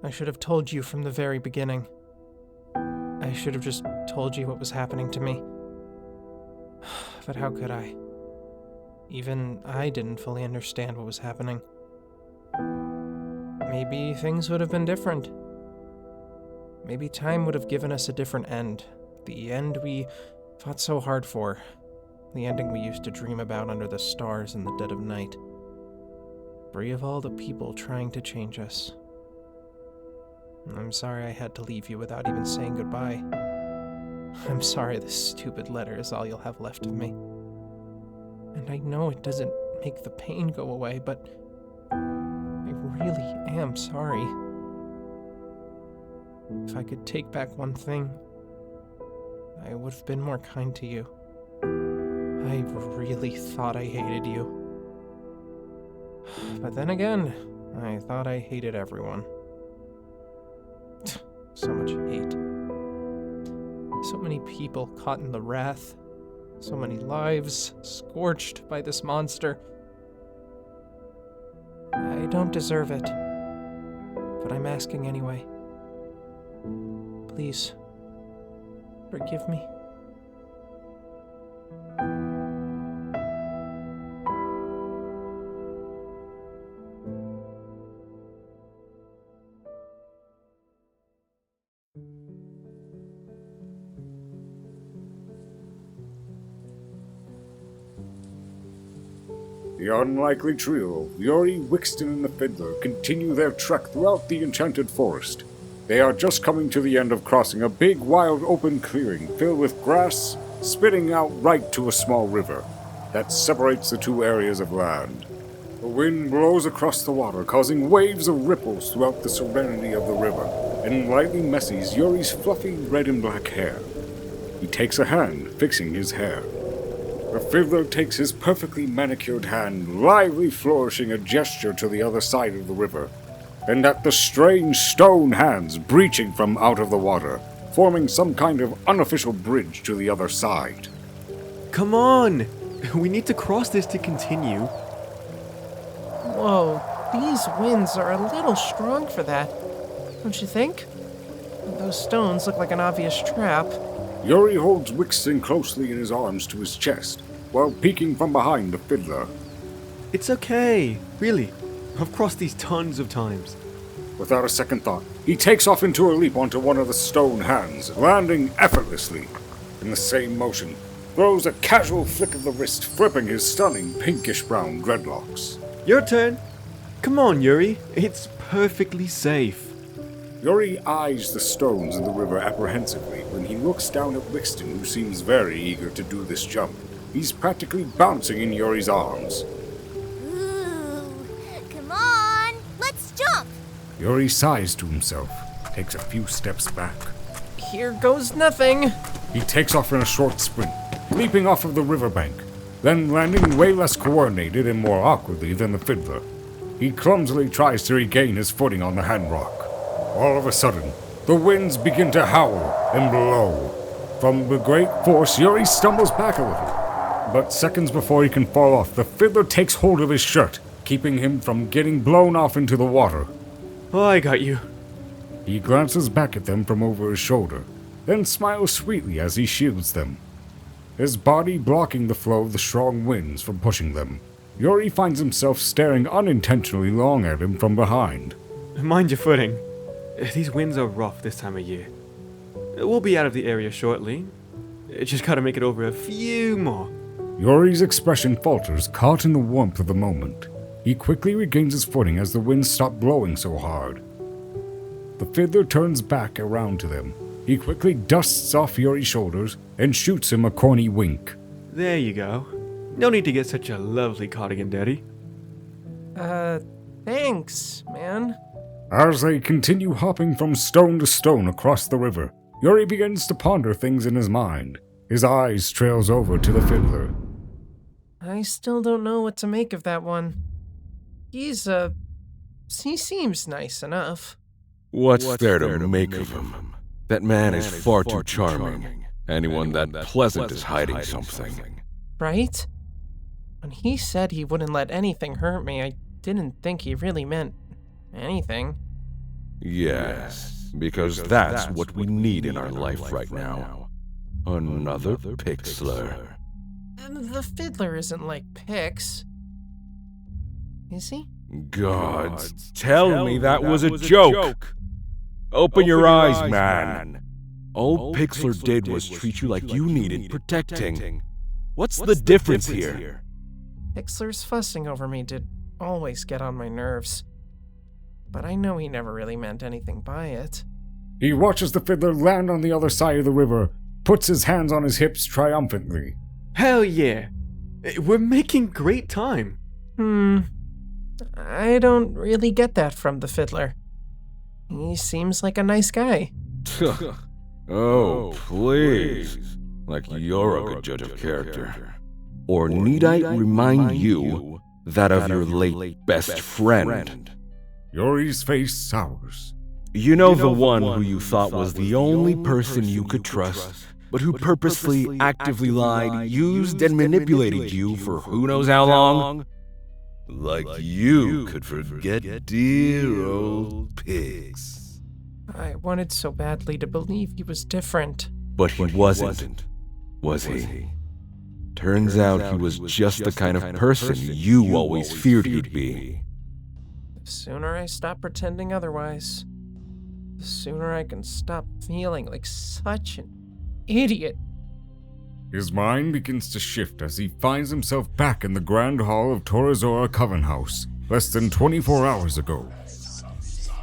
I should have told you from the very beginning. I should have just told you what was happening to me. But how could I? Even I didn't fully understand what was happening. Maybe things would have been different. Maybe time would have given us a different end. The end we fought so hard for. The ending we used to dream about under the stars in the dead of night. Free of all the people trying to change us. I'm sorry I had to leave you without even saying goodbye. I'm sorry this stupid letter is all you'll have left of me. And I know it doesn't make the pain go away, but I really am sorry. If I could take back one thing, I would have been more kind to you. I really thought I hated you. But then again, I thought I hated everyone. So much hate. So many people caught in the wrath. So many lives scorched by this monster. I don't deserve it, but I'm asking anyway. Please, forgive me. The unlikely trio of Yori, Wickston, and the Fiddler continue their trek throughout the Enchanted Forest. They are just coming to the end of crossing a big, wild, open clearing filled with grass, spitting out right to a small river that separates the two areas of land. The wind blows across the water, causing waves of ripples throughout the serenity of the river, and lightly messes Yori's fluffy red and black hair. He takes a hand, fixing his hair. The Fiddler takes his perfectly manicured hand, lively flourishing a gesture to the other side of the river, and at the strange stone hands breaching from out of the water, forming some kind of unofficial bridge to the other side. Come on! We need to cross this to continue. Whoa, these winds are a little strong for that, don't you think? Those stones look like an obvious trap. Yori holds Wickston closely in his arms to his chest, while peeking from behind the Fiddler. It's okay, really. I've crossed these tons of times. Without a second thought, he takes off into a leap onto one of the stone hands, landing effortlessly. In the same motion, throws a casual flick of the wrist, flipping his stunning pinkish-brown dreadlocks. Your turn. Come on, Yuri. It's perfectly safe. Yori eyes the stones in the river apprehensively when he looks down at Wickston, who seems very eager to do this jump. He's practically bouncing in Yori's arms. Ooh, come on, let's jump! Yori sighs to himself, takes a few steps back. Here goes nothing. He takes off in a short sprint, leaping off of the riverbank, then landing way less coordinated and more awkwardly than the Fiddler. He clumsily tries to regain his footing on the hand rock. All of a sudden, the winds begin to howl and blow. From the great force, Yori stumbles back a little. But seconds before he can fall off, the Fiddler takes hold of his shirt, keeping him from getting blown off into the water. Oh, I got you. He glances back at them from over his shoulder, then smiles sweetly as he shields them, his body blocking the flow of the strong winds from pushing them. Yori finds himself staring unintentionally long at him from behind. Mind your footing. These winds are rough this time of year. We'll be out of the area shortly. Just gotta make it over a few more. Yori's expression falters, caught in the warmth of the moment. He quickly regains his footing as the winds stop blowing so hard. The Fiddler turns back around to them. He quickly dusts off Yori's shoulders and shoots him a corny wink. There you go. No need to get such a lovely cardigan, Daddy. Thanks, man. As they continue hopping from stone to stone across the river, Yori begins to ponder things in his mind. His eyes trails over to the Fiddler. I still don't know what to make of that one. He seems nice enough. What's there to make of him? That man is far too charming. Anyone that pleasant is hiding something. Right? When he said he wouldn't let anything hurt me, I didn't think he really meant anything. Yes, because that's what we need in our life right now. Another Pixler. The Fiddler isn't like Pix. Is he? God, tell me that was a joke. Open your eyes, man. All Pixler did was treat you like you needed protecting. What's the difference here? Pixler's fussing over me did always get on my nerves. But I know he never really meant anything by it. He watches the Fiddler land on the other side of the river, puts his hands on his hips triumphantly. Hell yeah. We're making great time. I don't really get that from the Fiddler. He seems like a nice guy. Oh, please. Like you're a good judge of character. Or need I remind you that of your late best friend? Yuri's face sours. You know the one who you thought was the only person you could trust, but who purposely, actively lied, used, and manipulated you for who knows how long? Like you could forget dear old Pigs. I wanted so badly to believe he was different. But he wasn't, was he? Turns out he was just the kind of person you always feared he'd be. The sooner I stop pretending otherwise, the sooner I can stop feeling like such an idiot. His mind begins to shift as he finds himself back in the grand hall of Torazora Coven House, less than 24 hours ago.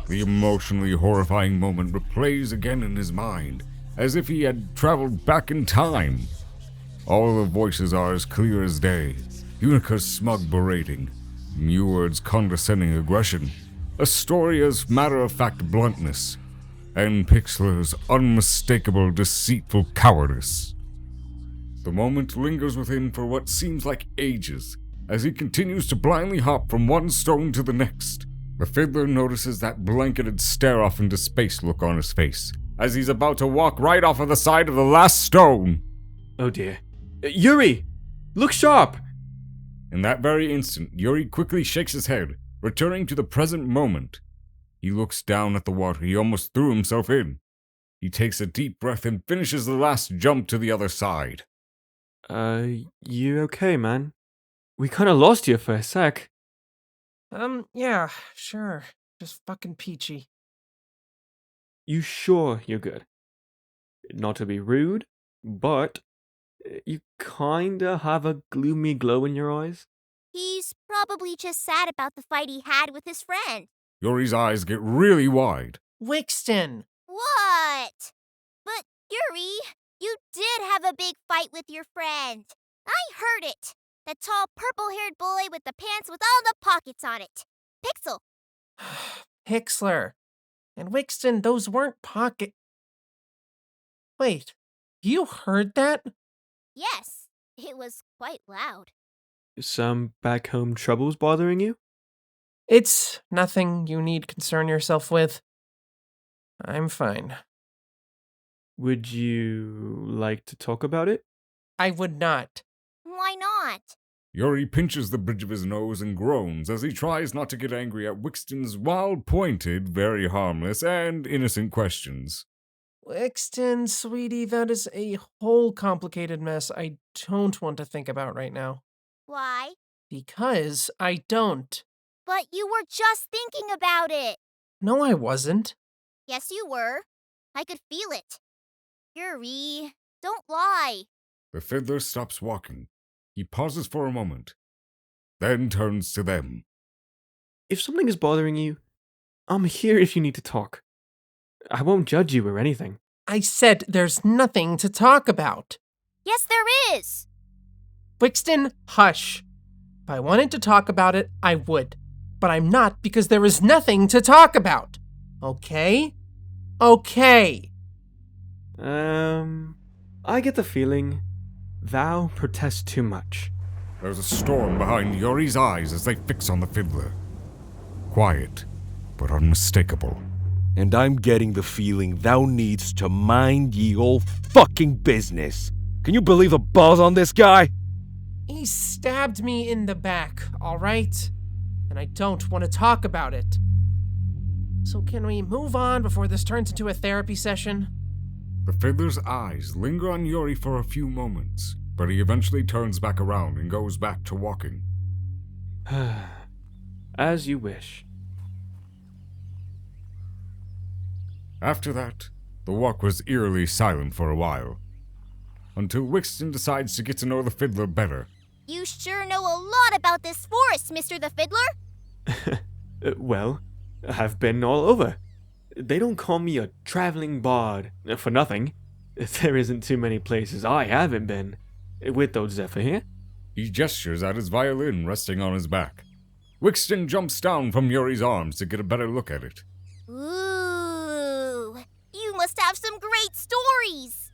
The emotionally horrifying moment replays again in his mind, as if he had traveled back in time. All the voices are as clear as day. Unica's smug berating, Meward's condescending aggression, Astoria's matter-of-fact bluntness, and Pixler's unmistakable deceitful cowardice. The moment lingers with him for what seems like ages, as he continues to blindly hop from one stone to the next. The Fiddler notices that blanketed stare-off into space look on his face, as he's about to walk right off of the side of the last stone. Oh dear. Yuri! Look sharp! In that very instant, Yuri quickly shakes his head, returning to the present moment. He looks down at the water he almost threw himself in. He takes a deep breath and finishes the last jump to the other side. You okay, man? We kinda lost you for a sec. Yeah, sure. Just fucking peachy. You sure you're good? Not to be rude, but you kinda have a gloomy glow in your eyes. He's probably just sad about the fight he had with his friend. Yuri's eyes get really wide. Wickston! What? But, Yuri, you did have a big fight with your friend. I heard it. The tall, purple-haired boy with the pants with all the pockets on it. Pixel. Pixler. And Wickston, those weren't pocket... Wait, you heard that? Yes, it was quite loud. Some back home troubles bothering you? It's nothing you need concern yourself with. I'm fine. Would you like to talk about it? I would not. Why not? Yuri pinches the bridge of his nose and groans as he tries not to get angry at Wickston's well-pointed, very harmless, and innocent questions. Wickston, sweetie, that is a whole complicated mess I don't want to think about right now. Why? Because I don't. But you were just thinking about it. No, I wasn't. Yes, you were. I could feel it. Yuri, don't lie. The Fiddler stops walking. He pauses for a moment, then turns to them. If something is bothering you, I'm here if you need to talk. I won't judge you or anything. I said there's nothing to talk about. Yes, there is. Wickston, hush. If I wanted to talk about it, I would. But I'm not because there is nothing to talk about. Okay? Okay. I get the feeling thou protest too much. There's a storm behind Yuri's eyes as they fix on the Fiddler. Quiet, but unmistakable. And I'm getting the feeling thou needs to mind ye old fucking business. Can you believe the balls on this guy? He stabbed me in the back, all right? And I don't want to talk about it. So can we move on before this turns into a therapy session? The Fiddler's eyes linger on Yuri for a few moments, but he eventually turns back around and goes back to walking. As you wish. After that, the walk was eerily silent for a while, until Wickston decides to get to know the Fiddler better. You sure know a lot about this forest, Mr. the Fiddler. Well, I've been all over. They don't call me a traveling bard for nothing. There isn't too many places I haven't been. With old Zephyr here. He gestures at his violin resting on his back. Wickston jumps down from Yuri's arms to get a better look at it. Ooh, you must have some great stories.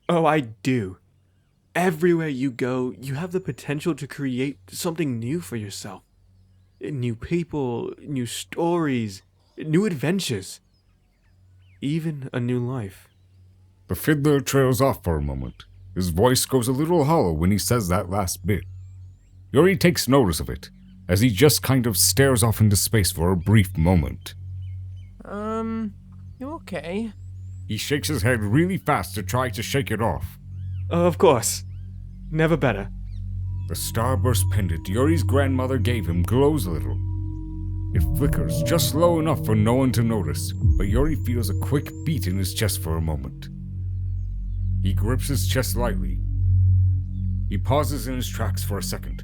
Oh, I do. Everywhere you go, you have the potential to create something new for yourself. New people, new stories, new adventures. Even a new life. The Fiddler trails off for a moment. His voice goes a little hollow when he says that last bit. Yuri takes notice of it, as he just kind of stares off into space for a brief moment. You okay? He shakes his head really fast to try to shake it off. Of course. Never better. The starburst pendant Yuri's grandmother gave him glows a little. It flickers just low enough for no one to notice, but Yuri feels a quick beat in his chest for a moment. He grips his chest lightly. He pauses in his tracks for a second.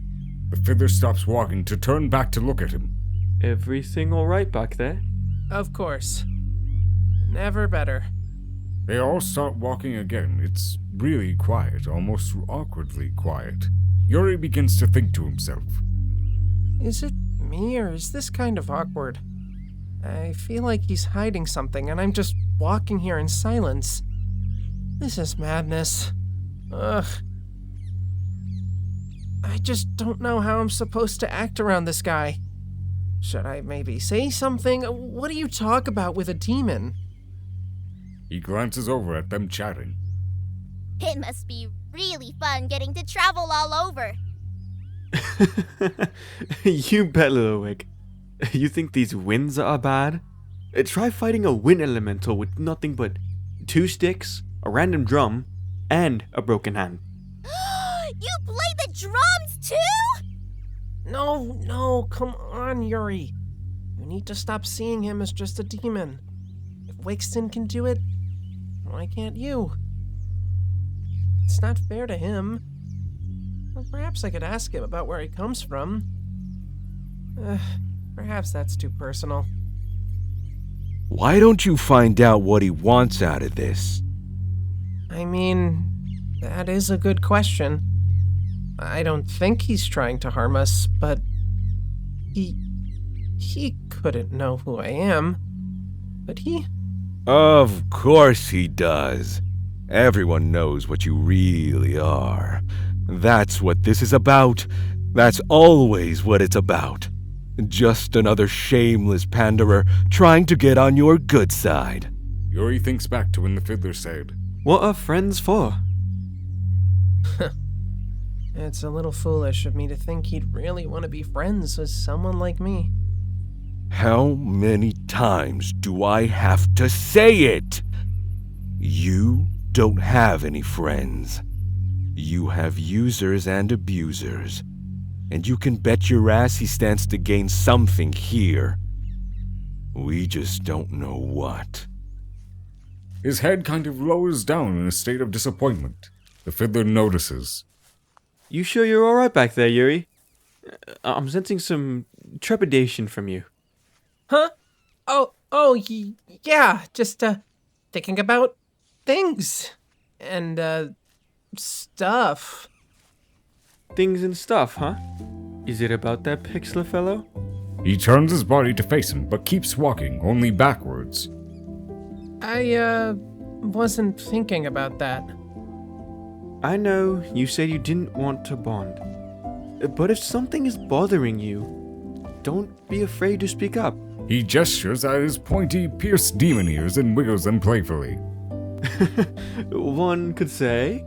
The Fiddler stops walking to turn back to look at him. Everything all right back there? Of course. Never better. They all start walking again. It's really quiet, almost awkwardly quiet. Yuri begins to think to himself. Is it me, or is this kind of awkward? I feel like he's hiding something, and I'm just walking here in silence. This is madness. Ugh. I just don't know how I'm supposed to act around this guy. Should I maybe say something? What do you talk about with a demon? He glances over at them chatting. It must be really fun getting to travel all over. You bet, little wig. You think these winds are bad? Try fighting a wind elemental with nothing but 2 sticks, a random drum, and a broken hand. You play the drums too? No, come on, Yuri. You need to stop seeing him as just a demon. If Wickston can do it, why can't you? It's not fair to him. Well, perhaps I could ask him about where he comes from. Perhaps that's too personal. Why don't you find out what he wants out of this? I mean, that is a good question. I don't think he's trying to harm us, but he couldn't know who I am. But he? Of course he does. Everyone knows what you really are. That's what this is about. That's always what it's about. Just another shameless panderer trying to get on your good side. Yuri thinks back to when the Fiddler said, What are friends for? It's a little foolish of me to think he'd really want to be friends with someone like me. How many times do I have to say it? You don't have any friends. You have users and abusers. And you can bet your ass he stands to gain something here. We just don't know what. His head kind of lowers down in a state of disappointment. The Fiddler notices. You sure you're alright back there, Yuri? I'm sensing some trepidation from you. Huh? Yeah, just, thinking about things. And, stuff. Things and stuff, huh? Is it about that Pixlr fellow? He turns his body to face him, but keeps walking, only backwards. I, wasn't thinking about that. I know you said you didn't want to bond. But if something is bothering you, don't be afraid to speak up. He gestures at his pointy, pierced demon ears and wiggles them playfully. One could say,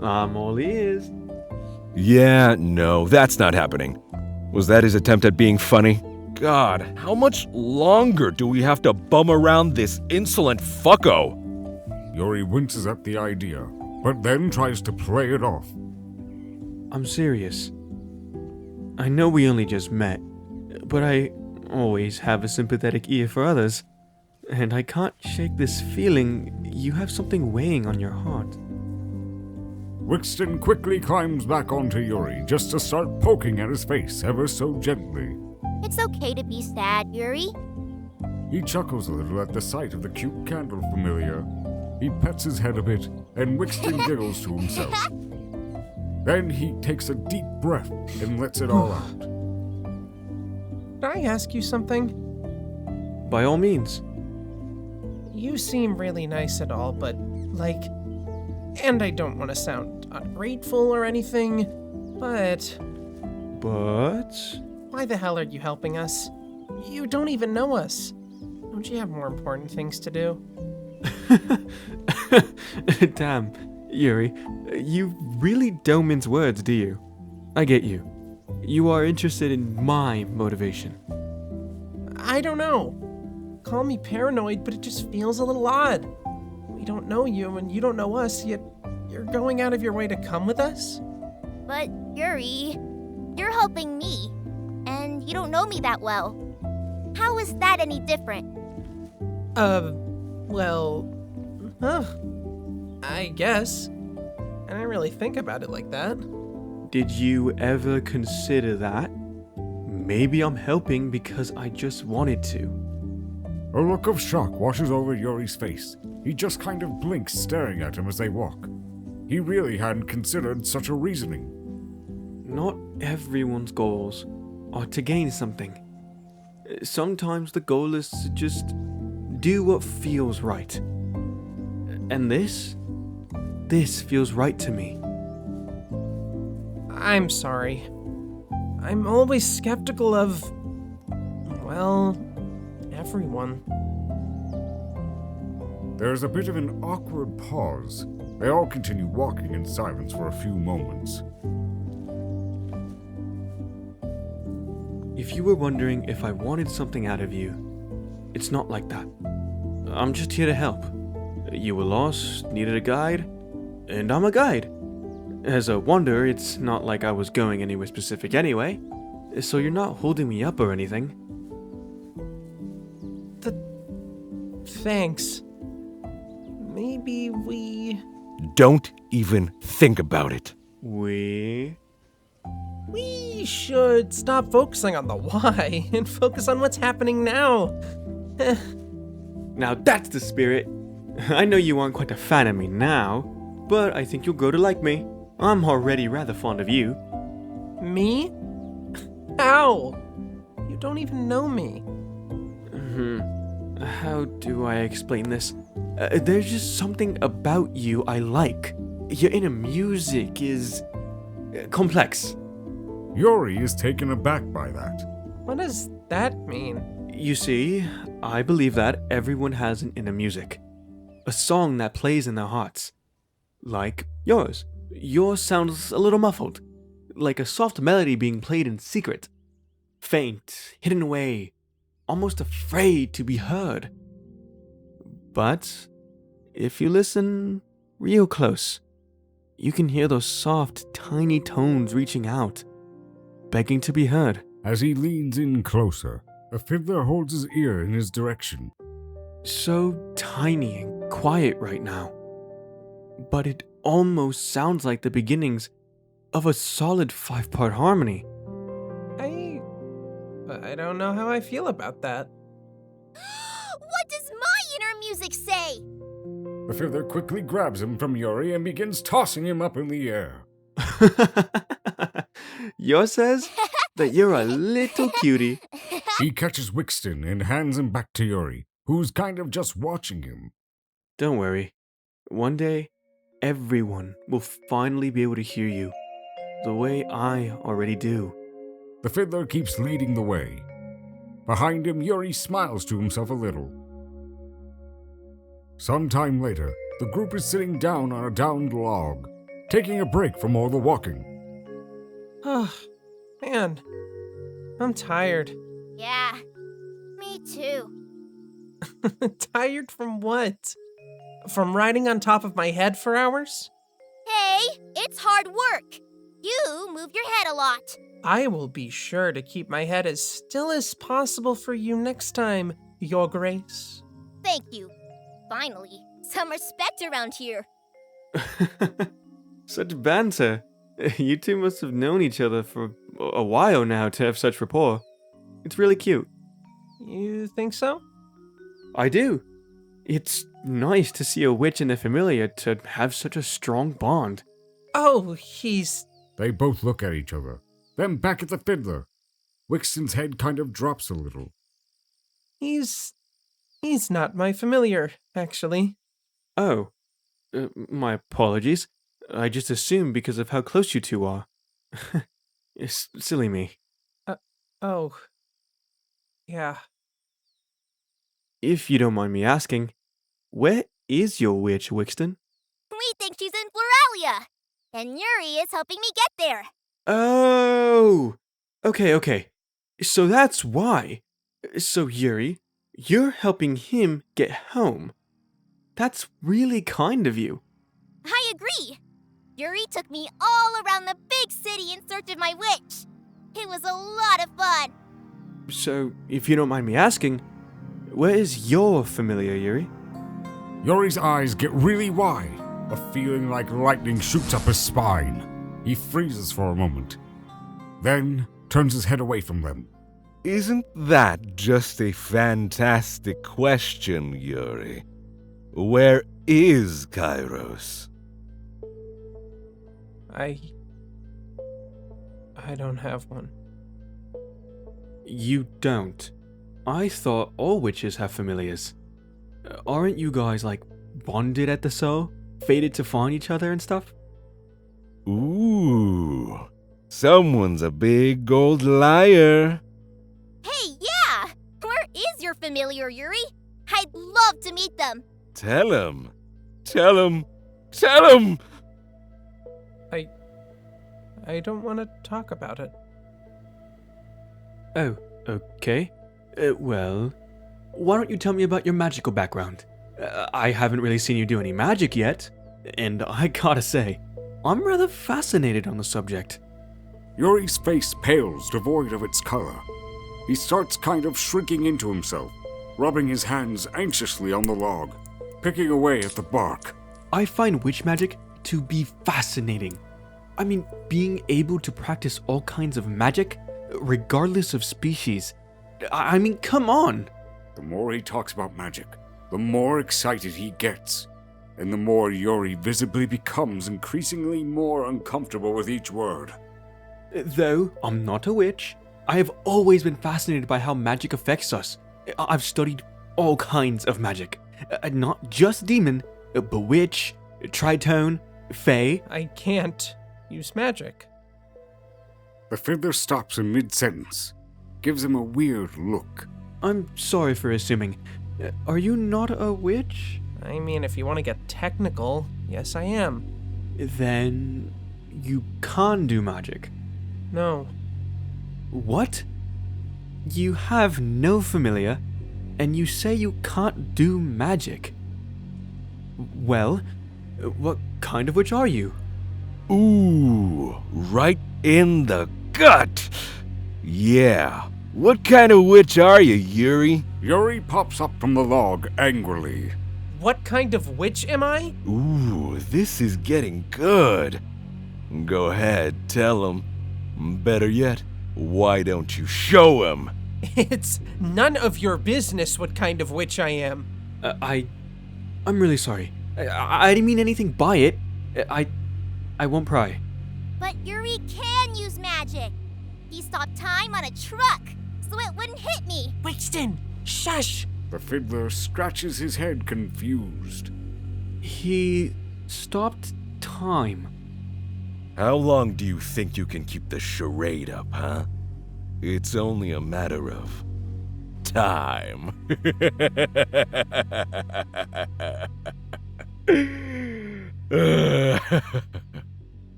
I'm all ears. Yeah, no, that's not happening. Was that his attempt at being funny? God, how much longer do we have to bum around this insolent fucko? Yuri winces at the idea, but then tries to play it off. I'm serious. I know we only just met, but I always have a sympathetic ear for others, and I can't shake this feeling you have something weighing on your heart. Wickston quickly climbs back onto Yuri just to start poking at his face ever so gently. It's okay to be sad, Yuri. He chuckles a little at the sight of the cute candle familiar. He pets his head a bit, and Wickston giggles to himself. Then he takes a deep breath and lets it all out. Can I ask you something? By all means. You seem really nice at all, but, like... And I don't want to sound ungrateful or anything, but... But... Why the hell are you helping us? You don't even know us. Don't you have more important things to do? Damn, Yuri, you really don't mince words, do you? I get you. You are interested in my motivation. I don't know. Call me paranoid, but it just feels a little odd. We don't know you and you don't know us, yet you're going out of your way to come with us? But, Yuri, you're helping me, and you don't know me that well. How is that any different? I guess. I didn't really think about it like that. Did you ever consider that? Maybe I'm helping because I just wanted to. A look of shock washes over Yuri's face. He just kind of blinks, staring at him as they walk. He really hadn't considered such a reasoning. Not everyone's goals are to gain something. Sometimes the goal is to just do what feels right. And this feels right to me. I'm sorry. I'm always skeptical of, well, everyone. There's a bit of an awkward pause. They all continue walking in silence for a few moments. If you were wondering if I wanted something out of you, it's not like that. I'm just here to help. You were lost, needed a guide, and I'm a guide. As a wonder, it's not like I was going anywhere specific anyway, so you're not holding me up or anything. Thanks. Maybe we... Don't even think about it. We should stop focusing on the why and focus on what's happening now. Now that's the spirit. I know you aren't quite a fan of me now, but I think you'll grow to like me. I'm already rather fond of you. Me? How? You don't even know me. How do I explain this? There's just something about you I like. Your inner music is complex. Yuri is taken aback by that. What does that mean? You see, I believe that everyone has an inner music. A song that plays in their hearts. Like yours. Yours sounds a little muffled. Like a soft melody being played in secret. Faint, hidden away. Almost afraid to be heard. But if you listen real close, you can hear those soft, tiny tones reaching out, begging to be heard. As he leans in closer, a fiddler holds his ear in his direction. So tiny and quiet right now. But it almost sounds like the beginnings of a solid 5-part harmony. I don't know how I feel about that. What does my inner music say? The fiddler quickly grabs him from Yuri and begins tossing him up in the air. Yours says that you're a little cutie. He catches Wickston and hands him back to Yuri, who's kind of just watching him. Don't worry. One day, everyone will finally be able to hear you, the way I already do. The fiddler keeps leading the way. Behind him, Yuri smiles to himself a little. Sometime later, the group is sitting down on a downed log, taking a break from all the walking. Oh, man. I'm tired. Yeah, me too. Tired from what? From riding on top of my head for hours? Hey, it's hard work. You move your head a lot. I will be sure to keep my head as still as possible for you next time, Your Grace. Thank you. Finally, some respect around here. Such banter. You two must have known each other for a while now to have such rapport. It's really cute. You think so? I do. It's nice to see a witch and a familiar to have such a strong bond. Oh, he's... They both look at each other, then back at the Fiddler. Wickston's head kind of drops a little. He's not my familiar, actually. Oh, my apologies. I just assumed because of how close you two are. It's silly me. Oh. Yeah. If you don't mind me asking, where is your witch, Wickston? We think she's in Floralia, and Yuri is helping me get there. Oh! Okay. So that's why. So Yuri, you're helping him get home. That's really kind of you. I agree. Yuri took me all around the big city in search of my witch. It was a lot of fun. So, if you don't mind me asking, where is your familiar, Yuri? Yuri's eyes get really wide, a feeling like lightning shoots up his spine. He freezes for a moment, then turns his head away from them. Isn't that just a fantastic question, Yuri? Where is Kairos? I don't have one. You don't. I thought all witches have familiars. Aren't you guys, like, bonded at the soul? Fated to find each other and stuff? Ooh, someone's a big gold liar. Hey, yeah! Where is your familiar, Yuri? I'd love to meet them. Tell him. Tell him. Tell him! I don't want to talk about it. Oh, okay. Well, why don't you tell me about your magical background? I haven't really seen you do any magic yet, and I gotta say, I'm rather fascinated on the subject. Yuri's face pales, devoid of its color. He starts kind of shrinking into himself, rubbing his hands anxiously on the log, picking away at the bark. I find witch magic to be fascinating. I mean, being able to practice all kinds of magic, regardless of species. I mean, come on! The more he talks about magic, the more excited he gets, and the more Yuri visibly becomes increasingly more uncomfortable with each word. Though I'm not a witch, I have always been fascinated by how magic affects us. I've studied all kinds of magic. Not just demon, but witch, tritone, fae. I can't use magic. The Fiddler stops in mid-sentence, gives him a weird look. I'm sorry for assuming. Are you not a witch? I mean, if you want to get technical, yes I am. Then you can't do magic. No. What? You have no familiar, and you say you can't do magic. Well, what kind of witch are you? Ooh, right in the gut. Yeah. What kind of witch are you, Yuri? Yuri pops up from the log angrily. What kind of witch am I? Ooh, this is getting good. Go ahead, tell him. Better yet, why don't you show him? It's none of your business what kind of witch I am. I'm really sorry. I didn't mean anything by it. I won't pry. But Yuri can use magic. He stopped time on a truck, so it wouldn't hit me. Wickston, shush! The Fiddler scratches his head confused. He stopped time. How long do you think you can keep the charade up, huh? It's only a matter of time.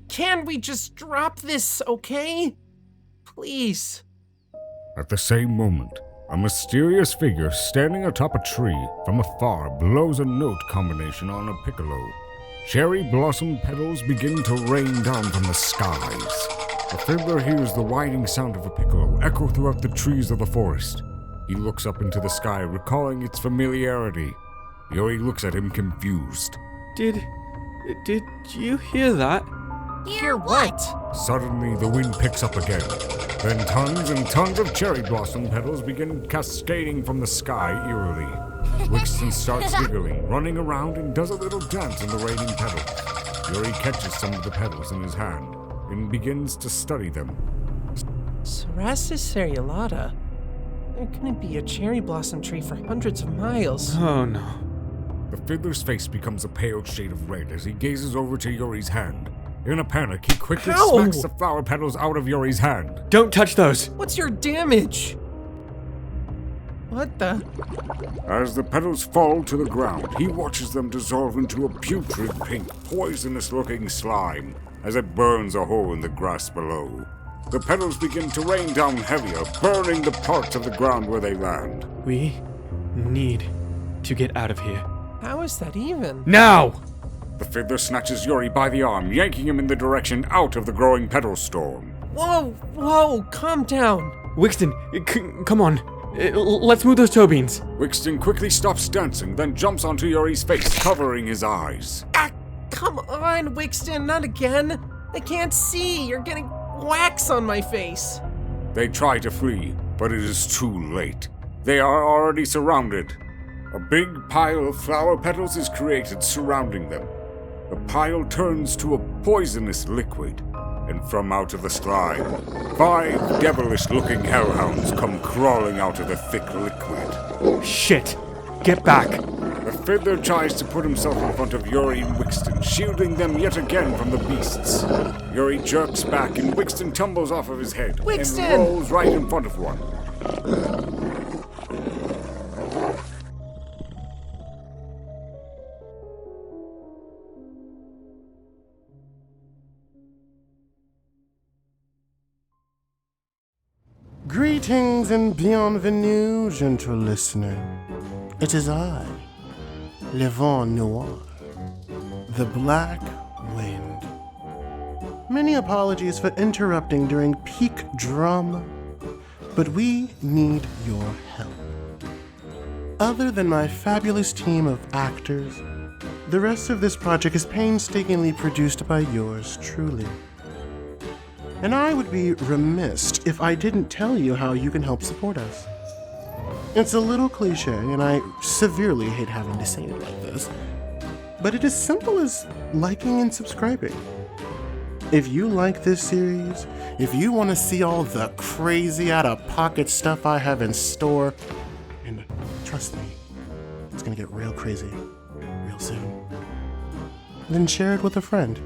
Can we just drop this, okay? Please. At the same moment, a mysterious figure standing atop a tree from afar blows a note combination on a piccolo. Cherry blossom petals begin to rain down from the skies. The fiddler hears the whining sound of a piccolo echo throughout the trees of the forest. He looks up into the sky, recalling its familiarity. Yuri looks at him confused. Did you hear that? Hear what? Suddenly, the wind picks up again. Then tons and tons of cherry blossom petals begin cascading from the sky eerily. Wickston starts giggling, running around, and does a little dance in the raining petals. Yuri catches some of the petals in his hand and begins to study them. Cerastus seriolata. There couldn't be a cherry blossom tree for hundreds of miles. Oh no. The fiddler's face becomes a pale shade of red as he gazes over to Yuri's hand. In a panic, he quickly Ow! smacks the flower petals out of Yuri's hand. Don't touch those! What's your damage? What the? As the petals fall to the ground, he watches them dissolve into a putrid pink, poisonous-looking slime as it burns a hole in the grass below. The petals begin to rain down heavier, burning the parts of the ground where they land. We need to get out of here. How is that even? Now! The fiddler snatches Yuri by the arm, yanking him in the direction out of the growing petal storm. Whoa, calm down. Wickston, come on. Let's move those toe beans. Wickston quickly stops dancing, then jumps onto Yuri's face, covering his eyes. Come on, Wickston, not again. I can't see. You're getting wax on my face. They try to flee, but it is too late. They are already surrounded. A big pile of flower petals is created surrounding them. The pile turns to a poisonous liquid, and from out of the slime, 5 devilish-looking hellhounds come crawling out of the thick liquid. Shit! Get back! The fiddler tries to put himself in front of Yuri and Wickston, shielding them yet again from the beasts. Yuri jerks back, and Wickston tumbles off of his head Wickston! and rolls right in front of one. Greetings and bienvenue, gentle listener. It is I, Le Vent Noir, the Black Wind. Many apologies for interrupting during peak drama, but we need your help. Other than my fabulous team of actors, the rest of this project is painstakingly produced by yours truly. And I would be remiss if I didn't tell you how you can help support us. It's a little cliche, and I severely hate having to say it like this, but it is simple as liking and subscribing. If you like this series, if you want to see all the crazy out-of-pocket stuff I have in store, and trust me, it's gonna get real crazy real soon, then share it with a friend.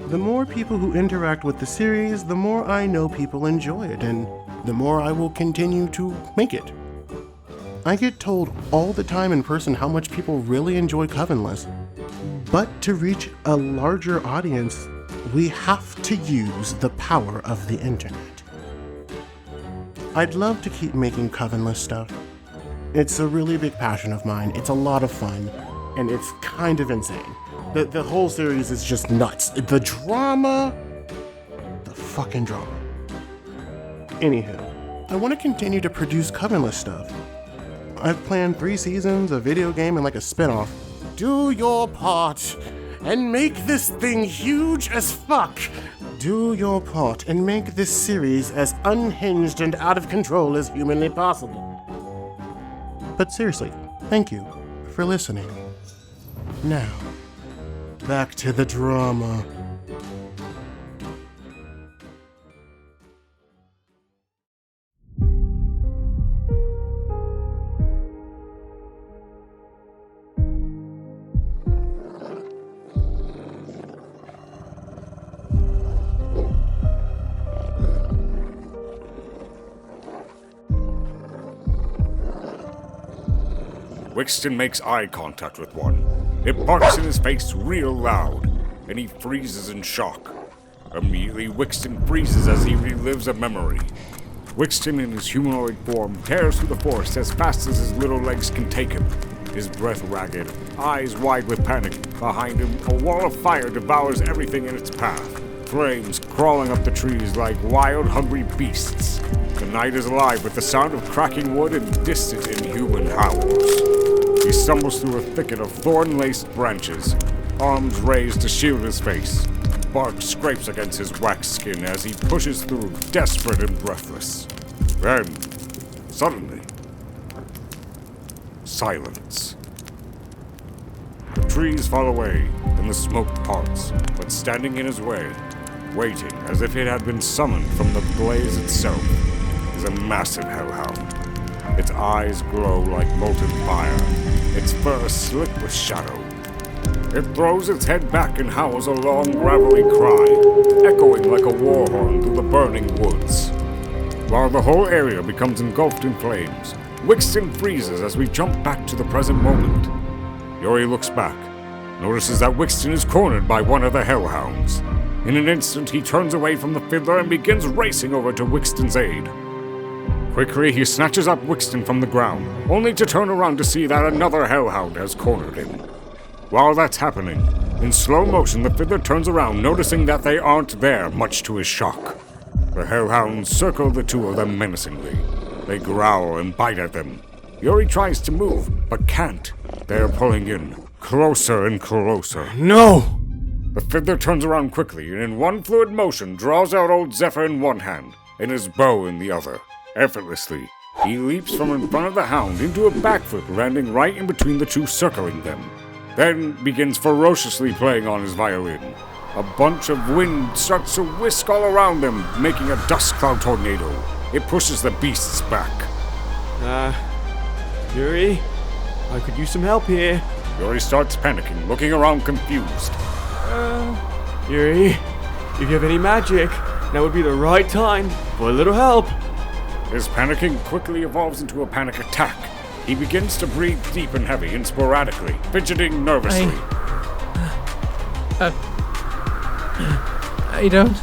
The more people who interact with the series, the more I know people enjoy it, and the more I will continue to make it. I get told all the time in person how much people really enjoy Covenless. But to reach a larger audience, we have to use the power of the internet. I'd love to keep making Covenless stuff. It's a really big passion of mine, it's a lot of fun, and it's kind of insane. The whole series is just nuts. The drama, the fucking drama. Anywho, I want to continue to produce Covenless stuff. I've planned 3 seasons, a video game, and like a spin-off. Do your part and make this thing huge as fuck. Do your part and make this series as unhinged and out of control as humanly possible. But seriously, thank you for listening. Now, back to the drama. Wickston makes eye contact with one. It barks in his face real loud, and he freezes in shock. Immediately, Wickston freezes as he relives a memory. Wickston in his humanoid form tears through the forest as fast as his little legs can take him. His breath ragged, eyes wide with panic. Behind him, a wall of fire devours everything in its path. Flames crawling up the trees like wild, hungry beasts. The night is alive with the sound of cracking wood and distant, inhuman howls. He stumbles through a thicket of thorn-laced branches, arms raised to shield his face. Bark scrapes against his waxed skin as he pushes through, desperate and breathless. Then, suddenly, silence. The trees fall away, and the smoke parts, but standing in his way, waiting as if it had been summoned from the blaze itself, is a massive hellhound. Its eyes glow like molten fire, its fur slick with shadow. It throws its head back and howls a long, gravelly cry, echoing like a war horn through the burning woods. While the whole area becomes engulfed in flames, Wickston freezes as we jump back to the present moment. Yori looks back, notices that Wickston is cornered by one of the hellhounds. In an instant, he turns away from the Fiddler and begins racing over to Wickston's aid. Quickly, he snatches up Wickston from the ground, only to turn around to see that another hellhound has cornered him. While that's happening, in slow motion, the Fiddler turns around, noticing that they aren't there, much to his shock. The hellhounds circle the two of them menacingly. They growl and bite at them. Yori tries to move, but can't. They're pulling in, closer and closer. No! The Fiddler turns around quickly and in one fluid motion draws out old Zephyr in one hand and his bow in the other. Effortlessly, he leaps from in front of the hound into a backflip, landing right in between the two circling them. Then begins ferociously playing on his violin. A bunch of wind starts to whisk all around them, making a dust cloud tornado. It pushes the beasts back. Yuri, I could use some help here. Yuri starts panicking, looking around confused. Yuri, if you have any magic, now would be the right time for a little help. His panicking quickly evolves into a panic attack. He begins to breathe deep and heavy and sporadically, fidgeting nervously. I don't...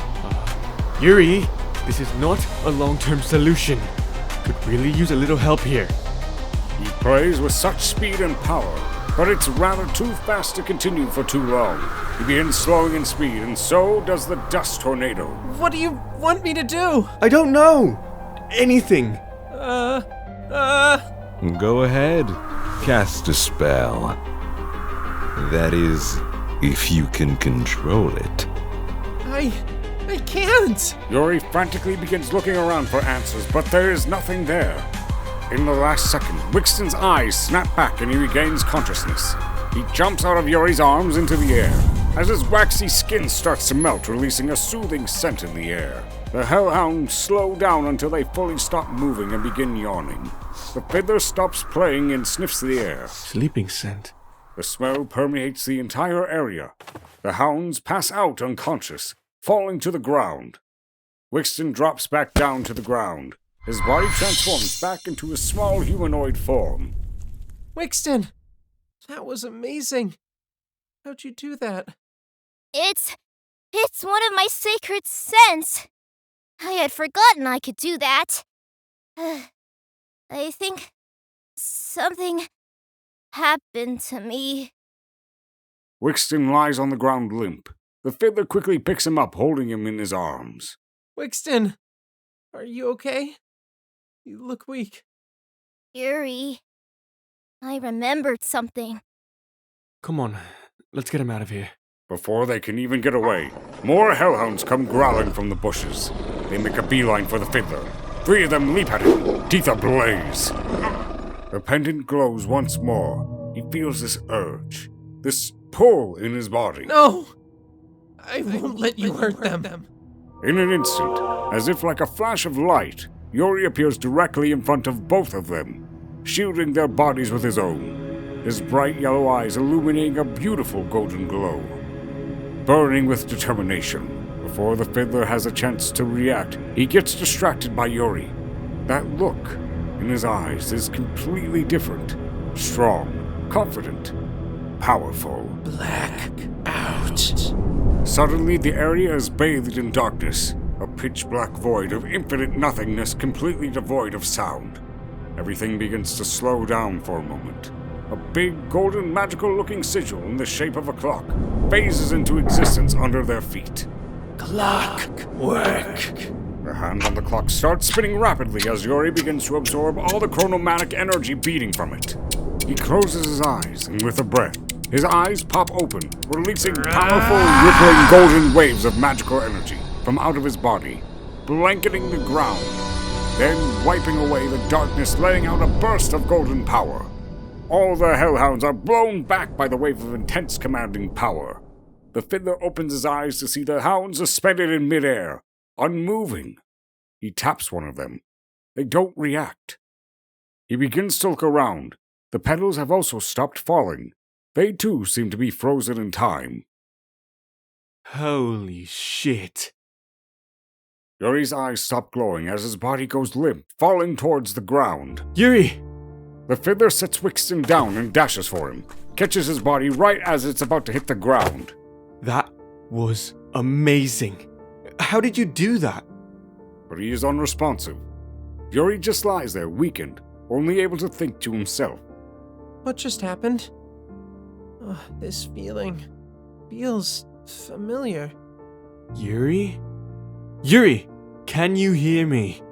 Yuri, this is not a long-term solution. Could really use a little help here. He plays with such speed and power, but it's rather too fast to continue for too long. He begins slowing in speed, and so does the dust tornado. What do you want me to do? I don't know. Anything. Go ahead. Cast a spell. That is, if you can control it. I can't! Yuri frantically begins looking around for answers, but there is nothing there. In the last second, Wickston's eyes snap back and he regains consciousness. He jumps out of Yuri's arms into the air, as his waxy skin starts to melt, releasing a soothing scent in the air. The hellhounds slow down until they fully stop moving and begin yawning. The Fiddler stops playing and sniffs the air. Sleeping scent. The smell permeates the entire area. The hounds pass out unconscious, falling to the ground. Wickston drops back down to the ground. His body transforms back into a small humanoid form. Wickston! That was amazing. How'd you do that? It's one of my sacred scents. I had forgotten I could do that. I think something happened to me. Wickston lies on the ground limp. The Fiddler quickly picks him up, holding him in his arms. Wickston! Are you okay? You look weak. Yuri, I remembered something. Come on, let's get him out of here. Before they can even get away, more hellhounds come growling from the bushes. They make a beeline for the Fiddler. 3 of them leap at him, teeth ablaze. The pendant glows once more. He feels this urge, this pull in his body. No! I won't let you hurt them. In an instant, as if like a flash of light, Yuri appears directly in front of both of them, shielding their bodies with his own, his bright yellow eyes illuminating a beautiful golden glow. Burning with determination, before the Fiddler has a chance to react, he gets distracted by Yuri. That look in his eyes is completely different. Strong, confident, powerful. Black out. Suddenly, the area is bathed in darkness. A pitch-black void of infinite nothingness completely devoid of sound. Everything begins to slow down for a moment. A big, golden, magical-looking sigil in the shape of a clock phases into existence under their feet. Clockwork. The hand on the clock starts spinning rapidly as Yuri begins to absorb all the chronomatic energy beating from it. He closes his eyes, and with a breath, his eyes pop open, releasing powerful, rippling golden waves of magical energy from out of his body, blanketing the ground, then wiping away the darkness, letting out a burst of golden power. All the hellhounds are blown back by the wave of intense commanding power. The Fiddler opens his eyes to see the hounds suspended in midair, unmoving. He taps one of them. They don't react. He begins to look around. The petals have also stopped falling. They too seem to be frozen in time. Holy shit. Yuri's eyes stop glowing as his body goes limp, falling towards the ground. Yuri! The Fiddler sets Wickston down and dashes for him, catches his body right as it's about to hit the ground. That was amazing. How did you do that? But he is unresponsive. Yuri just lies there, weakened, only able to think to himself. What just happened? This feeling feels familiar. Yuri? Yuri! Can you hear me?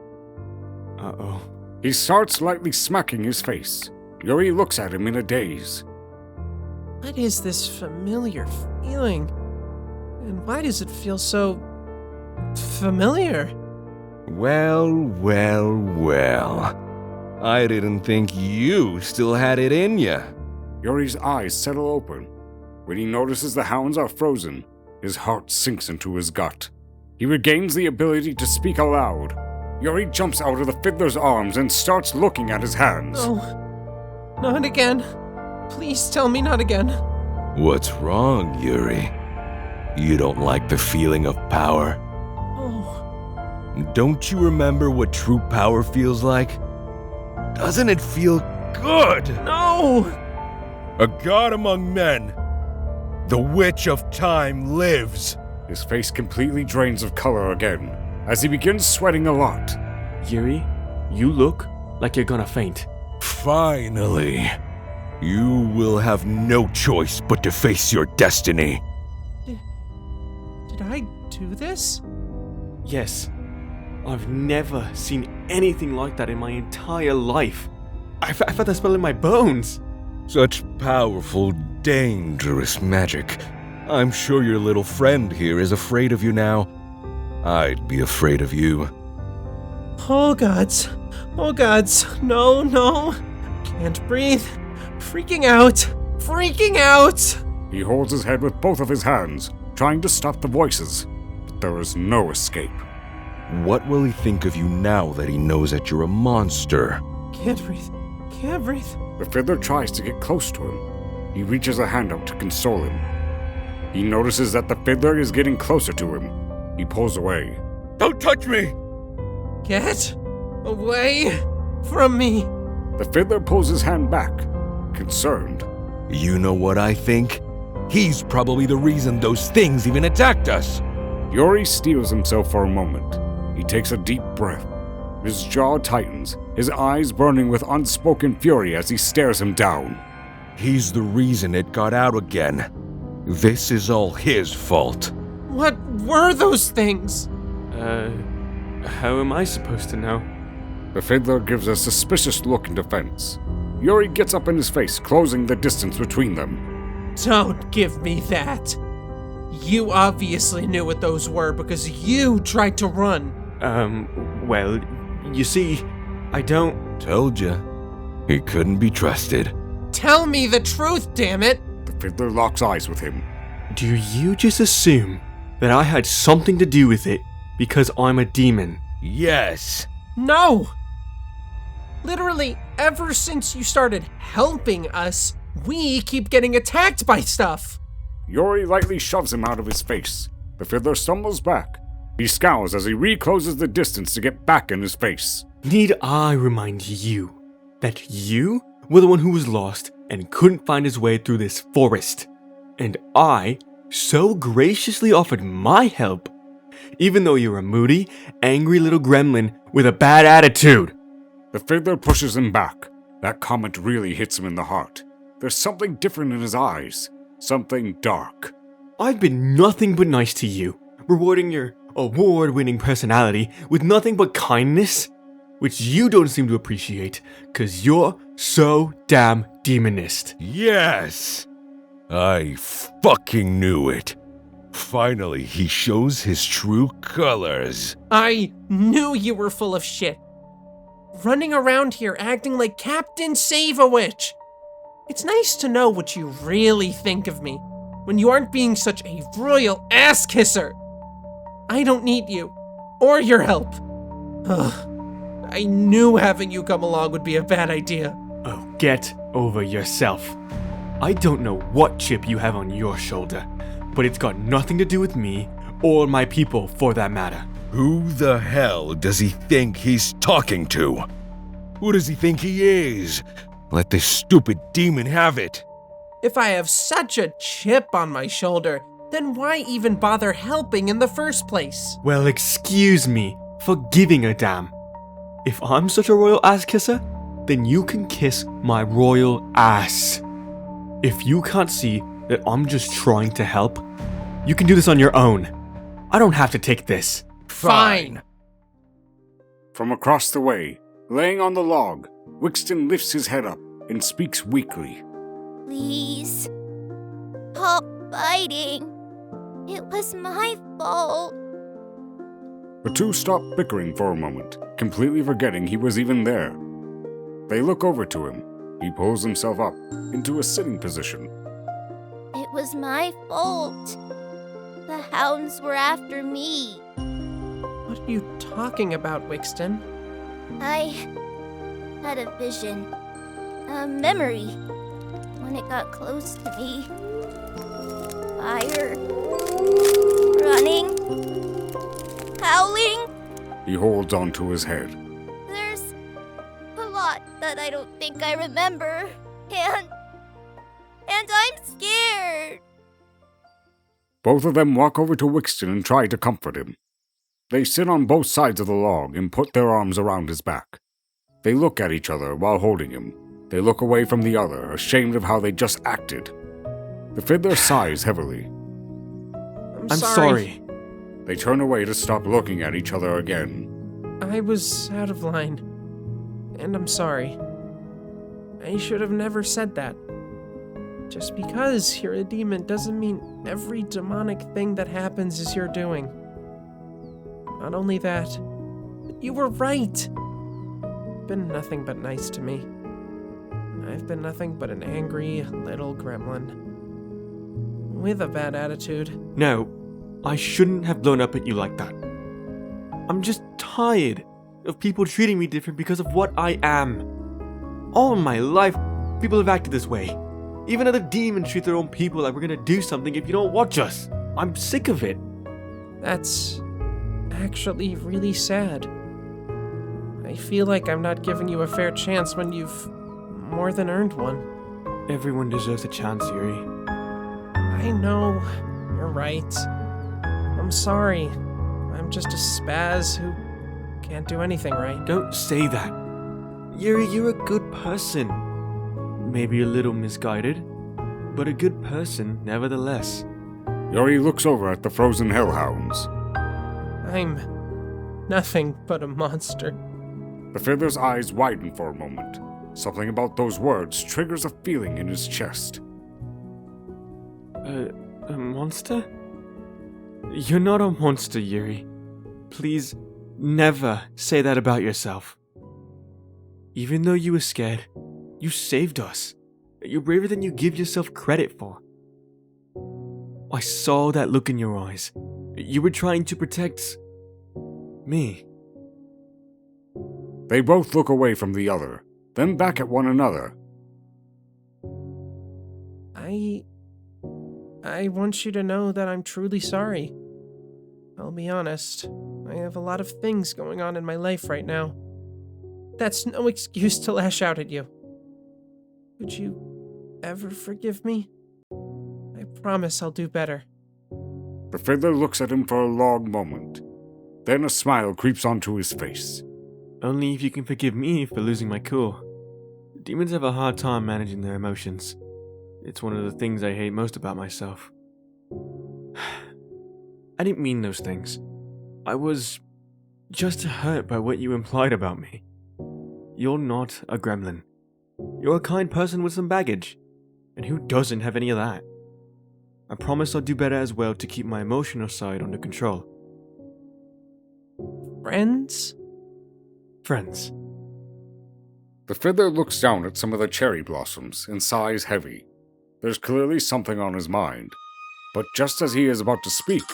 Uh-oh. He starts lightly smacking his face. Yuri looks at him in a daze. What is this familiar feeling? And why does it feel so familiar? Well, well, well. I didn't think you still had it in ya. Yuri's eyes settle open. When he notices the hounds are frozen, his heart sinks into his gut. He regains the ability to speak aloud. Yuri jumps out of the Fiddler's arms and starts looking at his hands. No, not again. Please tell me not again. What's wrong, Yuri? You don't like the feeling of power? Oh, Don't you remember what true power feels like? Doesn't it feel good? no! A god among men. The Witch of Time lives. His face completely drains of color again, as he begins sweating a lot. Yuri, you look like you're gonna faint. Finally. You will have no choice but to face your destiny. Did I do this? Yes. I've never seen anything like that in my entire life. I felt that spell in my bones. Such powerful, dangerous magic. I'm sure your little friend here is afraid of you now. I'd be afraid of you. Oh gods. Oh gods. No, no. Can't breathe. Freaking out. Freaking out! He holds his head with both of his hands, trying to stop the voices, but there is no escape. What will he think of you now that he knows that you're a monster? Can't breathe. Can't breathe. The Fiddler tries to get close to him. He reaches a hand out to console him. He notices that the Fiddler is getting closer to him. He pulls away. Don't touch me! Get away from me. The Fiddler pulls his hand back, concerned. You know what I think? He's probably the reason those things even attacked us. Yuri steels himself for a moment. He takes a deep breath. His jaw tightens, his eyes burning with unspoken fury as he stares him down. He's the reason it got out again. This is all his fault. What were those things? How am I supposed to know? The Fiddler gives a suspicious look in defense. Yuri gets up in his face, closing the distance between them. Don't give me that. You obviously knew what those were because you tried to run. Well, you see, I don't... Told ya. He couldn't be trusted. Tell me the truth, damn it! The Fiddler locks eyes with him. Do you just assume that I had something to do with it because I'm a demon? Yes. No! Literally, ever since you started helping us, we keep getting attacked by stuff. Yuri lightly shoves him out of his face. The Fiddler stumbles back. He scowls as he recloses the distance to get back in his face. Need I remind you that you were the one who was lost and couldn't find his way through this forest? And I so graciously offered my help even though you're a moody, angry little gremlin with a bad attitude. The Fiddler pushes him back. That comment really hits him in the heart. There's something different in his eyes. Something dark. I've been nothing but nice to you, rewarding your award-winning personality with nothing but kindness, which you don't seem to appreciate, cause you're so damn demonist. Yes! I fucking knew it. Finally, he shows his true colors. I knew you were full of shit. Running around here acting like Captain Save-A-Witch. It's nice to know what you really think of me, when you aren't being such a royal ass-kisser. I don't need you, or your help. Ugh. I knew having you come along would be a bad idea. Oh, get over yourself. I don't know what chip you have on your shoulder, but it's got nothing to do with me, or my people for that matter. Who the hell does he think he's talking to? Who does he think he is? Let this stupid demon have it. If I have such a chip on my shoulder, then why even bother helping in the first place? Well, excuse me for giving a damn. If I'm such a royal ass kisser, then you can kiss my royal ass. If you can't see that I'm just trying to help, you can do this on your own. I don't have to take this. Fine. From across the way, laying on the log, Wickston lifts his head up and speaks weakly. Please, stop fighting. It was my fault. The two stop bickering for a moment, completely forgetting he was even there. They look over to him. He pulls himself up into a sitting position. It was my fault. The hounds were after me. What are you talking about, Wickston? I had a vision, a memory, when it got close to me. Fire, running, howling. He holds onto his head. There's a lot that I don't think I remember, and I'm scared. Both of them walk over to Wickston and try to comfort him. They sit on both sides of the log and put their arms around his back. They look at each other while holding him. They look away from the other, ashamed of how they just acted. The Fiddler sighs heavily. I'm sorry. They turn away to stop looking at each other again. I was out of line. And I'm sorry. I should have never said that. Just because you're a demon doesn't mean every demonic thing that happens is your doing. Not only that, but you were right. You've been nothing but nice to me. I've been nothing but an angry little gremlin. With a bad attitude. No, I shouldn't have blown up at you like that. I'm just tired of people treating me different because of what I am. All my life, people have acted this way. Even other demons treat their own people like we're gonna do something if you don't watch us. I'm sick of it. That's actually really sad. I feel like I'm not giving you a fair chance when you've more than earned one. Everyone deserves a chance, Yuri. I know, you're right. I'm sorry. I'm just a spaz who can't do anything right. Don't say that. Yuri, you're a good person. Maybe a little misguided, but a good person nevertheless. Yuri looks over at the frozen hellhounds. I'm nothing but a monster. The Fiddler's eyes widen for a moment. Something about those words triggers a feeling in his chest. A monster? You're not a monster, Yuri. Please, never say that about yourself. Even though you were scared, you saved us. You're braver than you give yourself credit for. I saw that look in your eyes. You were trying to protect me. They both look away from the other, then back at one another. I want you to know that I'm truly sorry. I'll be honest, I have a lot of things going on in my life right now. That's no excuse to lash out at you. Would you ever forgive me? I promise I'll do better. The Fiddler looks at him for a long moment. Then a smile creeps onto his face. Only if you can forgive me for losing my cool. Demons have a hard time managing their emotions. It's one of the things I hate most about myself. I didn't mean those things. I was just hurt by what you implied about me. You're not a gremlin. You're a kind person with some baggage. And who doesn't have any of that? I promise I'll do better as well to keep my emotional side under control. Friends? Friends. The Fiddler looks down at some of the cherry blossoms and sighs heavy. There's clearly something on his mind. But just as he is about to speak,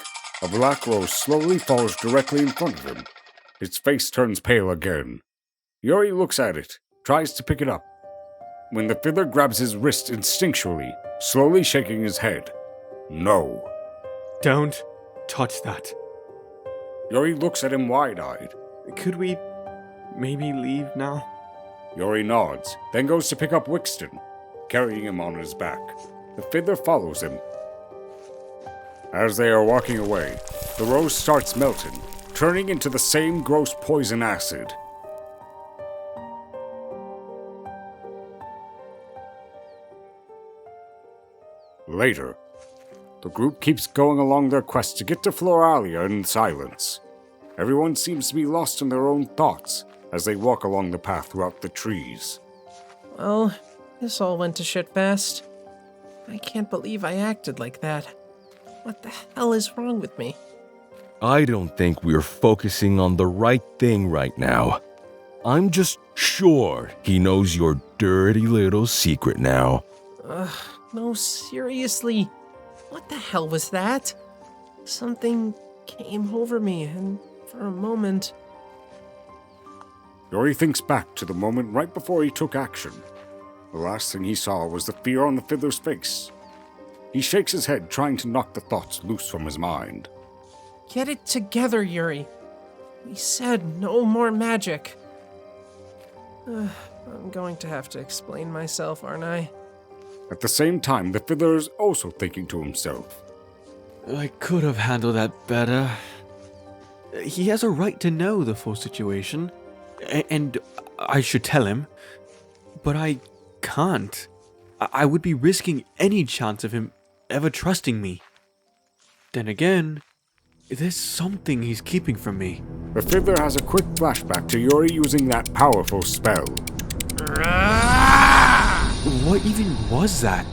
a black rose slowly falls directly in front of him. Its face turns pale again. Yuri looks at it, tries to pick it up, when the Fiddler grabs his wrist instinctually, slowly shaking his head. No. Don't touch that. Yuri looks at him wide-eyed. Could we maybe leave now? Yuri nods, then goes to pick up Wickston, carrying him on his back. The Fiddler follows him. As they are walking away, the rose starts melting, turning into the same gross poison acid. Later, the group keeps going along their quest to get to Floralia in silence. Everyone seems to be lost in their own thoughts as they walk along the path throughout the trees. Well, this all went to shit fast. I can't believe I acted like that. What the hell is wrong with me? I don't think we're focusing on the right thing right now. I'm just sure he knows your dirty little secret now. No, seriously. What the hell was that? Something came over me, and for a moment... Yuri thinks back to the moment right before he took action. The last thing he saw was the fear on the Fiddler's face. He shakes his head, trying to knock the thoughts loose from his mind. Get it together, Yuri. We said no more magic. I'm going to have to explain myself, aren't I? At the same time, the Fiddler is also thinking to himself. I could have handled that better. He has a right to know the full situation, and I should tell him, but I can't. I would be risking any chance of him ever trusting me. Then again, there's something he's keeping from me. The Fiddler has a quick flashback to Yuri using that powerful spell. What even was that?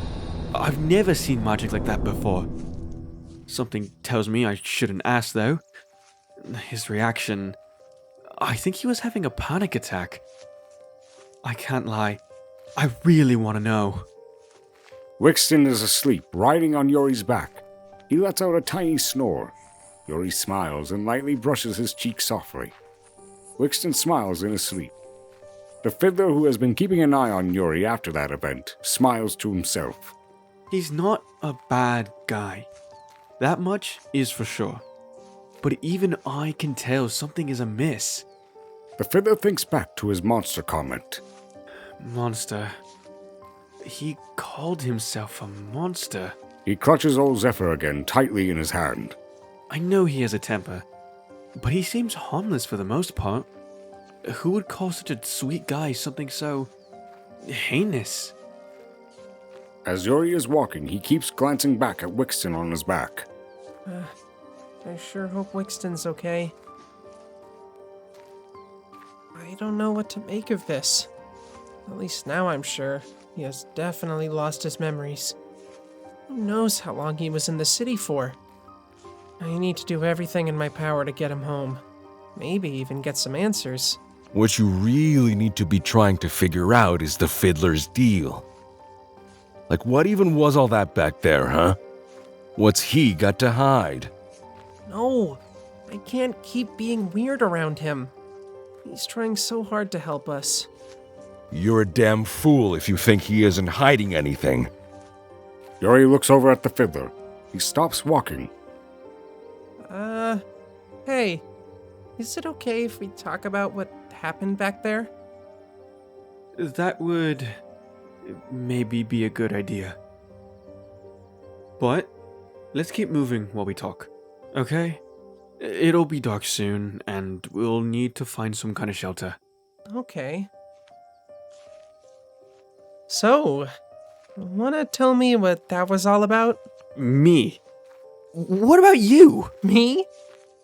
I've never seen magic like that before. Something tells me I shouldn't ask, though. His reaction... I think he was having a panic attack. I can't lie. I really want to know. Wickston is asleep, riding on Yuri's back. He lets out a tiny snore. Yuri smiles and lightly brushes his cheek softly. Wickston smiles in his sleep. The Fiddler, who has been keeping an eye on Yuri after that event, smiles to himself. He's not a bad guy. That much is for sure. But even I can tell something is amiss. The Fiddler thinks back to his monster comment. Monster. He called himself a monster. He clutches old Zephyr again tightly in his hand. I know he has a temper, but he seems harmless for the most part. Who would call such a sweet guy something so... heinous? As Yuri is walking, he keeps glancing back at Wickston on his back. I sure hope Wickston's okay. I don't know what to make of this. At least now I'm sure. He has definitely lost his memories. Who knows how long he was in the city for? I need to do everything in my power to get him home. Maybe even get some answers. What you really need to be trying to figure out is the Fiddler's deal. Like, what even was all that back there, huh? What's he got to hide? No, I can't keep being weird around him. He's trying so hard to help us. You're a damn fool if you think he isn't hiding anything. Yuri looks over at the Fiddler. He stops walking. Hey, is it okay if we talk about what happened back there? That would maybe be a good idea. But let's keep moving while we talk. Okay? It'll be dark soon, and we'll need to find some kind of shelter. Okay. So, wanna tell me what that was all about? Me? What about you? Me?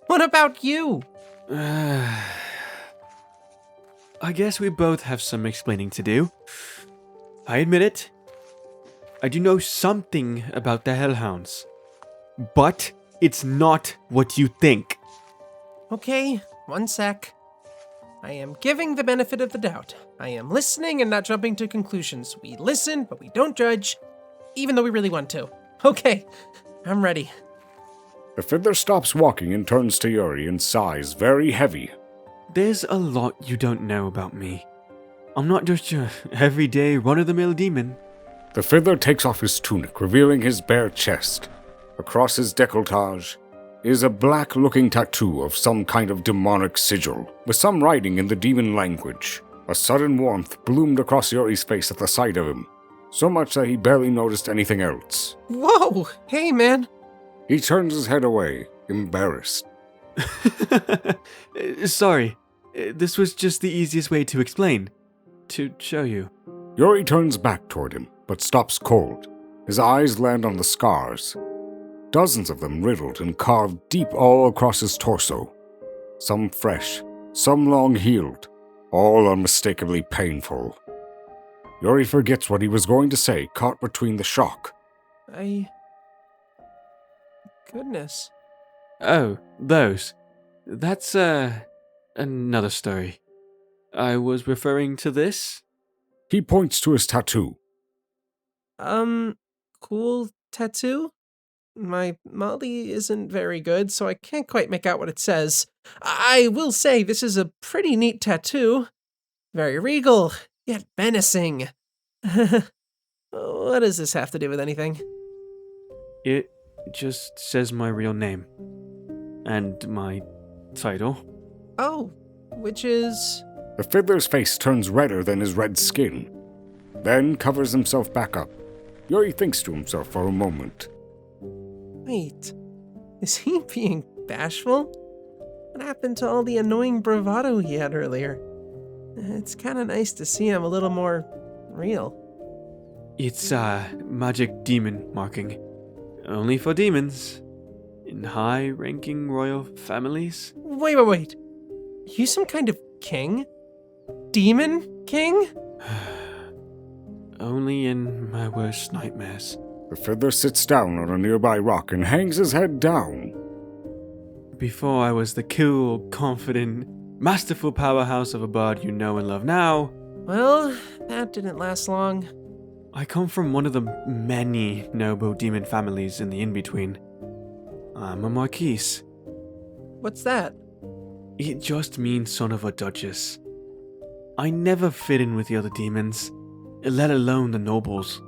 What about you? I guess we both have some explaining to do. I admit it. I do know something about the Hellhounds. But it's not what you think. Okay, one sec. I am giving the benefit of the doubt. I am listening and not jumping to conclusions. We listen, but we don't judge, even though we really want to. Okay, I'm ready. The fiddler stops walking and turns to Yuri and sighs very heavy. There's a lot you don't know about me. I'm not just your everyday run-of-the-mill demon. The fiddler takes off his tunic, revealing his bare chest. Across his décolletage is a black-looking tattoo of some kind of demonic sigil, with some writing in the demon language. A sudden warmth bloomed across Yuri's face at the sight of him, so much that he barely noticed anything else. Whoa! Hey, man! He turns his head away, embarrassed. Sorry, this was just the easiest way to explain. To show you. Yuri turns back toward him, but stops cold. His eyes land on the scars. Dozens of them riddled and carved deep all across his torso. Some fresh, some long healed, all unmistakably painful. Yuri forgets what he was going to say, caught between the shock. Goodness. Oh, those. That's, another story. I was referring to this. He points to his tattoo. Cool tattoo? My Molly isn't very good, so I can't quite make out what it says. I will say this is a pretty neat tattoo. Very regal, yet menacing. What does this have to do with anything? It just says my real name. And my title. Oh, which is... The fiddler's face turns redder than his red skin, then covers himself back up. Yuri thinks to himself for a moment. Wait, is he being bashful? What happened to all the annoying bravado he had earlier? It's kind of nice to see him a little more real. It's, magic demon marking. Only for demons. In high-ranking royal families. Wait. You some kind of king? Demon king? Only in my worst nightmares. The fiddler sits down on a nearby rock and hangs his head down. Before I was the cool, confident, masterful powerhouse of a bard you know and love now. Well, that didn't last long. I come from one of the many noble demon families in the in-between. I'm a Marquise. What's that? It just means son of a duchess. I never fit in with the other demons, let alone the nobles.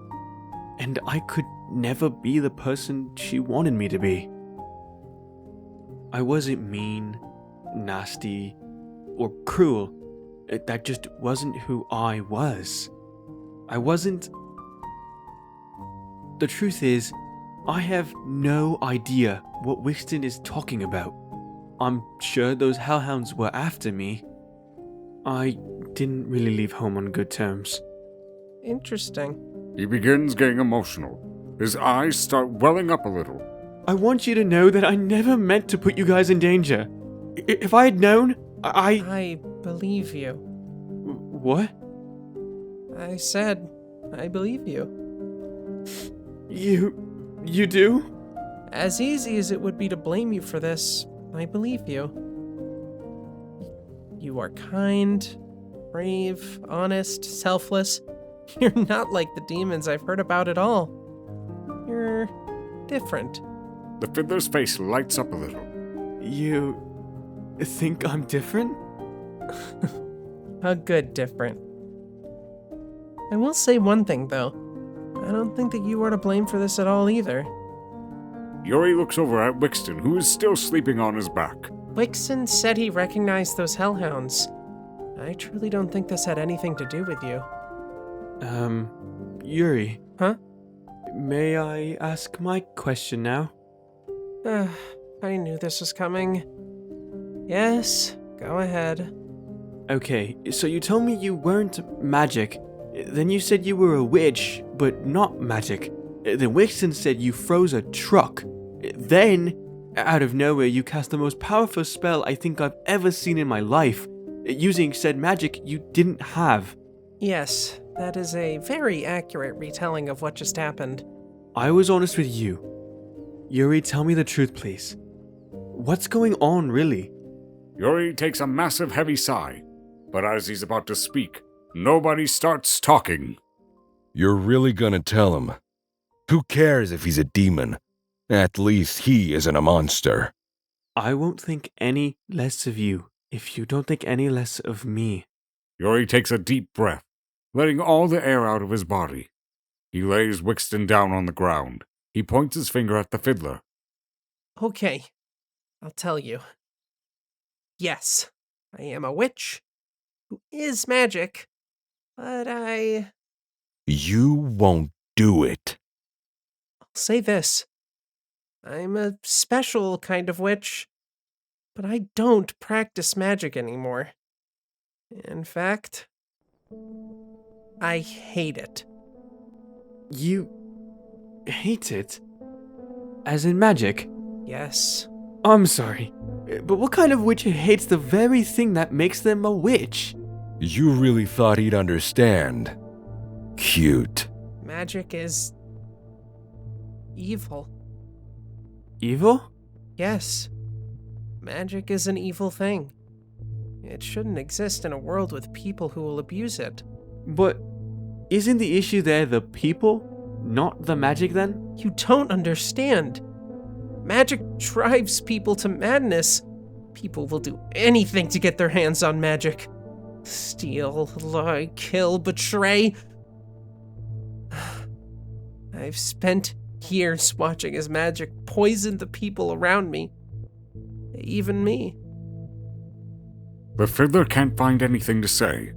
And I could never be the person she wanted me to be. I wasn't mean, nasty, or cruel. That just wasn't who I was. I wasn't... The truth is, I have no idea what Wickston is talking about. I'm sure those hellhounds were after me. I didn't really leave home on good terms. Interesting. He begins getting emotional. His eyes start welling up a little. I want you to know that I never meant to put you guys in danger. If I had known, I believe you. What? I said, I believe you. You do? As easy as it would be to blame you for this, I believe you. You are kind, brave, honest, selfless. You're not like the demons I've heard about at all. You're different. The fiddler's face lights up a little. You think I'm different? A good different. I will say one thing, though. I don't think that you are to blame for this at all either. Yuri looks over at Wickston, who is still sleeping on his back. Wickston said he recognized those hellhounds. I truly don't think this had anything to do with you. Yuri. Huh? May I ask my question now? I knew this was coming. Yes, go ahead. Okay, so you told me you weren't magic. Then you said you were a witch, but not magic. Then Wickston said you froze a truck. Then, out of nowhere, you cast the most powerful spell I think I've ever seen in my life, using said magic you didn't have. Yes, that is a very accurate retelling of what just happened. I was honest with you. Yuri, tell me the truth, please. What's going on, really? Yuri takes a massive heavy sigh, but as he's about to speak, nobody starts talking. You're really gonna tell him? Who cares if he's a demon? At least he isn't a monster. I won't think any less of you if you don't think any less of me. Yuri takes a deep breath, letting all the air out of his body. He lays Wickston down on the ground. He points his finger at the fiddler. Okay, I'll tell you. Yes, I am a witch who is magic, but You won't do it. I'll say this. I'm a special kind of witch, but I don't practice magic anymore. In fact, I hate it. You hate it? As in magic? Yes. I'm sorry, but what kind of witch hates the very thing that makes them a witch? You really thought he'd understand. Cute. Magic is evil. Evil? Yes. Magic is an evil thing. It shouldn't exist in a world with people who will abuse it. But isn't the issue there the people, not the magic then? You don't understand. Magic drives people to madness. People will do anything to get their hands on magic. Steal, lie, kill, betray. I've spent years watching as magic poisoned the people around me. Even me. The fiddler can't find anything to say.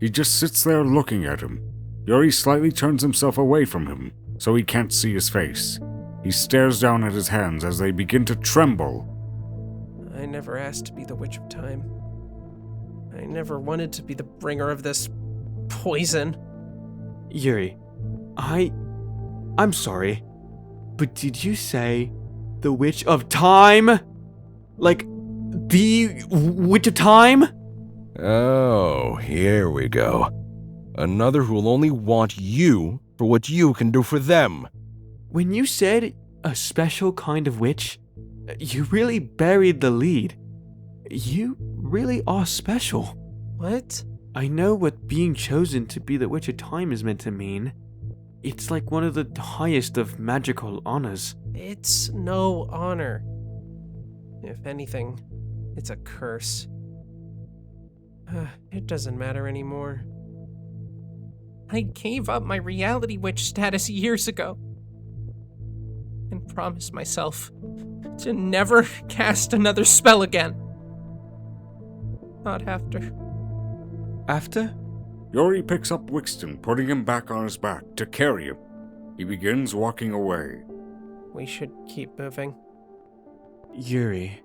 He just sits there looking at him. Yuri slightly turns himself away from him, so he can't see his face. He stares down at his hands as they begin to tremble. I never asked to be the Witch of Time. I never wanted to be the bringer of this poison. Yuri, I'm sorry, but did you say the Witch of Time? Like, the Witch of Time? Oh, here we go. Another who'll only want you for what you can do for them. When you said a special kind of witch, you really buried the lead. You really are special. What? I know what being chosen to be the Witch of Time is meant to mean. It's like one of the highest of magical honors. It's no honor. If anything, it's a curse. It doesn't matter anymore. I gave up my reality witch status years ago and promised myself to never cast another spell again. Not after. After? Yuri picks up Wickston, putting him back on his back to carry him. He begins walking away. We should keep moving. Yuri.